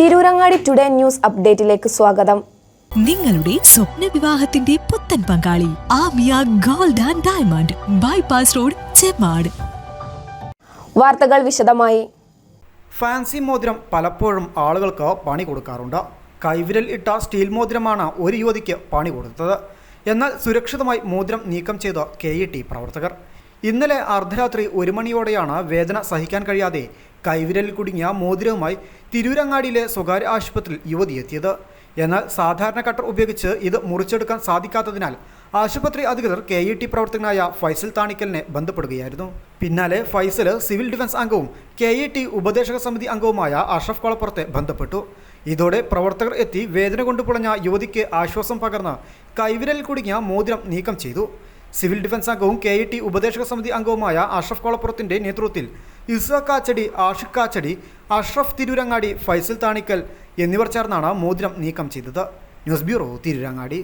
Tirurangadi today news അപ്ഡേറ്റിലേക്ക് സ്വാഗതം. നിങ്ങളുടെ സ്വപ്ന വിവാഹത്തിന്റെ പുത്തൻ പങ്കാളി Amiya gold and diamond bypass road Chemmad. വാർത്തകൾ വിശദമായി. ഫാൻസി മോതിരം പലപ്പോഴും ആളുകൾക്ക് പണി കൊടുക്കാറുണ്ട്. കൈവിരൽ ഇട്ട സ്റ്റീൽ മോതിരമാണ് ഒരു യുവതിക്ക് പണി കൊടുത്തത്. എന്നാൽ സുരക്ഷിതമായി മോതിരം നീക്കം ചെയ്ത KET പ്രവർത്തകർ. ഇന്നലെ അർദ്ധരാത്രി 1 മണിയോടെയാണ് വേദന സഹിക്കാൻ കഴിയാതെ കൈവിരലിൽ കുടുങ്ങിയ മോതിരവുമായി തിരൂരങ്ങാടിയിലെ സ്വകാര്യ ആശുപത്രിയിൽ യുവതി എത്തിയത്. എന്നാൽ സാധാരണ കട്ടർ ഉപയോഗിച്ച് ഇത് മുറിച്ചെടുക്കാൻ സാധിക്കാത്തതിനാൽ ആശുപത്രി അധികൃതർ KET പ്രവർത്തകനായ ഫൈസൽ താണിക്കലിനെ ബന്ധപ്പെടുകയായിരുന്നു. പിന്നാലെ ഫൈസൽ സിവിൽ ഡിഫൻസ് അംഗവും KET ഉപദേശക സമിതി അംഗവുമായ അഷ്റഫ് കൊളപ്പുറത്തെ ബന്ധപ്പെട്ടു. ഇതോടെ പ്രവർത്തകർ എത്തി വേദന കൊണ്ട് പുളഞ്ഞ യുവതിക്ക് ആശ്വാസം പകർന്ന് കൈവിരലിൽ കുടുങ്ങിയ മോതിരം നീക്കം ചെയ്തു. സിവിൽ ഡിഫൻസ് അംഗവും KET ഉപദേശക സമിതി അംഗവുമായ അഷ്റഫ് കൊളപ്പുറത്തിൻ്റെ നേതൃത്വത്തിൽ ഇസ്ഹാഖ് കാച്ചടി, ആഷിഖ് കാച്ചടി, അഷ്റഫ് തിരൂരങ്ങാടി, ഫൈസൽ താണിക്കൽ എന്നിവർ ചേർന്നാണ് മോതിരം നീക്കം ചെയ്തത്. News bureau, Tirurangadi.